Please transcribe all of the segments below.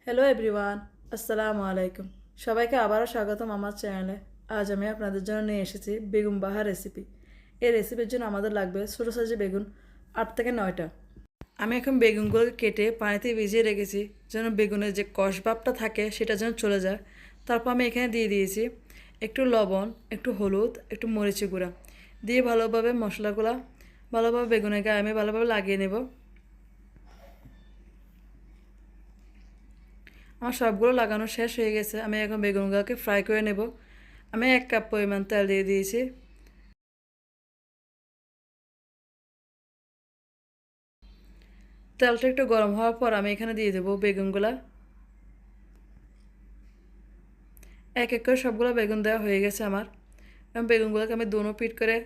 Hello everyone, আসসালামু আলাইকুম। সবাইকে আবারও স্বাগতম আমার চ্যানেলে। আজ আমি আপনাদের জন্য নিয়ে এসেছি বেগুন বাহা রেসিপি। এই রেসিপির জন্য আমাদের লাগবে ছোটো সাইজের বেগুন 8 থেকে 9টা। আমি এখন বেগুনগুলোকে কেটে পানিতে ভিজিয়ে রেখেছি যেন বেগুনের যে কষ ভাবটা থাকে সেটা যেন চলে যায়। তারপর আমি এখানে দিয়ে দিয়েছি একটু লবণ, একটু হলুদ, একটু মরিচি গুঁড়া দিয়ে ভালোভাবে মশলাগুলো ভালোভাবে বেগুনের গায়ে আমি ভালোভাবে লাগিয়ে নেব। আমার সবগুলো লাগানো শেষ হয়ে গেছে। আমি এখন বেগুনগুলোকে ফ্রাই করে নেব। আমি 1 কাপ পরিমাণ তেল দিয়ে দিয়েছি। তেলটা একটু গরম হওয়ার পর আমি এখানে দিয়ে দেবো বেগুনগুলা। এক এক করে সবগুলো বেগুন দেওয়া হয়ে গেছে আমার। এবং বেগুনগুলোকে আমি দোনো পিট করে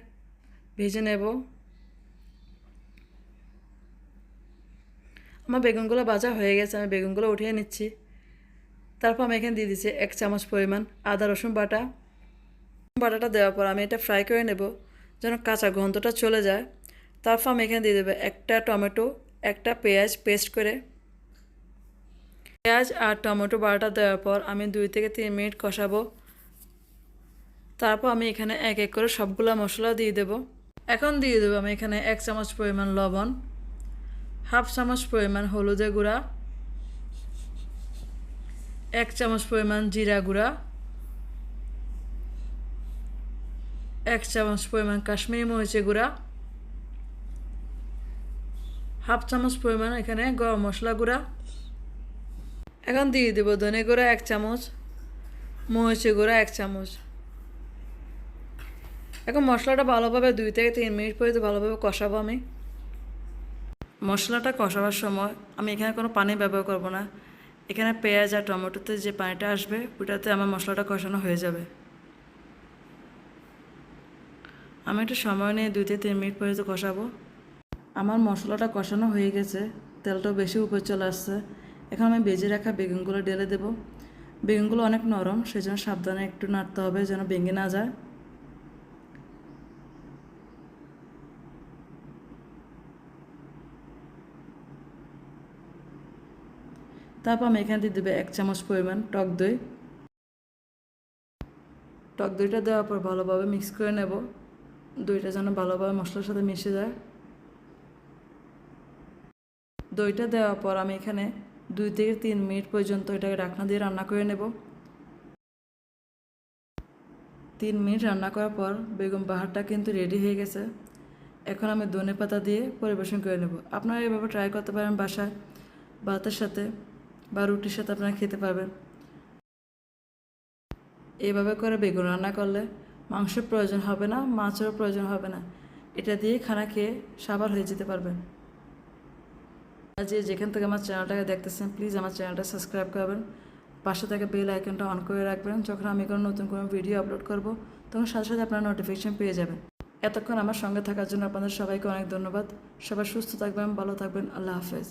ভেজে নেব। আমার বেগুনগুলো ভাজা হয়ে গেছে, আমি বেগুনগুলো উঠিয়ে নিচ্ছি। তারপর আমি এখানে দিয়ে দিচ্ছি 1 চামচ পরিমাণ আদা রসুন বাটা। বাটাটা দেওয়ার পর আমি এটা ফ্রাই করে নেব যেন কাঁচা গন্ধটা চলে যায়। তারপর আমি এখানে দিয়ে দেবো একটা টমেটো, একটা পেঁয়াজ পেস্ট করে। পেঁয়াজ আর টমেটো বাটা দেওয়ার পর আমি 2 থেকে 3 মিনিট কষাবো। তারপর আমি এখানে এক এক করে সবগুলা মশলা দিয়ে দেব। এখন দিয়ে দেবো আমি এখানে 1 চামচ পরিমাণ লবণ, হাফ চামচ পরিমাণ হলুদের গুঁড়া, 1 চামচ পরিমাণ জিরা গুঁড়া, 1 চামচ পরিমাণ কাশ্মীরি মরিচের গুঁড়া, হাফ চামচ পরিমাণ এখানে গরম মশলা গুঁড়া। এখন দিয়ে দেবো ধনে গুঁড়া 1 চামচ, মরিচের গুঁড়া 1 চামচ। এখন মশলাটা ভালোভাবে 2 থেকে 3 মিনিট পর্যন্ত ভালোভাবে কষাবো আমি। মশলাটা কষাবার সময় আমি এখানে কোনো পানি ব্যবহার করব না। এখানে পেঁয়াজ আর টমেটোতে যে পানিটা আসবে ওটাতে আমার মশলাটা কষানো হয়ে যাবে। আমি একটু সময় নিয়ে 2 থেকে 3 মিনিট পর্যন্ত কষাবো। আমার মশলাটা কষানো হয়ে গেছে, তেলটাও বেশি উপরে চলে আসছে। এখন আমি ভেজে রাখা বেগুনগুলো ঢেলে দেব। বেগুনগুলো অনেক নরম, সেজন্য সাবধানে একটু নাড়তে হবে যেন ভেঙে না যায়। তারপর আমি এখানে দিয়ে দেবো 1 চামচ পরিমাণ টক দই। টক দইটা দেওয়ার পর ভালোভাবে মিক্স করে নেব। দইটা যেন ভালোভাবে মশলার সাথে মিশে যায়। দইটা দেওয়ার পর আমি এখানে 2 থেকে 3 মিনিট পর্যন্ত এটাকে ঢাকনা দিয়ে রান্না করে নেব। 3 মিনিট রান্না করার পর বেগুন বাহারটা কিন্তু রেডি হয়ে গেছে। এখন আমি ধনেপাতা দিয়ে পরিবেশন করে নেব। আপনারা এভাবে ট্রাই করতে পারেন বাসায়, ভাতের সাথে বা রুটির সাথে আপনারা খেতে পারবেন। এইভাবে করে বেগুন রান্না করলে মাংসের প্রয়োজন হবে না, মাছেরও প্রয়োজন হবে না। এটা দিয়ে খানা খেয়ে সাবার হয়ে যেতে পারবেন। যেখান থেকে আমার চ্যানেলটাকে দেখতেছেন প্লিজ আমার চ্যানেলটা সাবস্ক্রাইব করবেন, পাশে থেকে বেল আইকনটা অন করে রাখবেন। যখন আমি কোনো নতুন কোনো ভিডিও আপলোড করব তখন সাথে সাথে আপনারা নোটিফিকেশন পেয়ে যাবেন। এতক্ষণ আমার সঙ্গে থাকার জন্য আপনাদের সবাইকে অনেক ধন্যবাদ। সবাই সুস্থ থাকবেন, ভালো থাকবেন। আল্লাহ হাফেজ।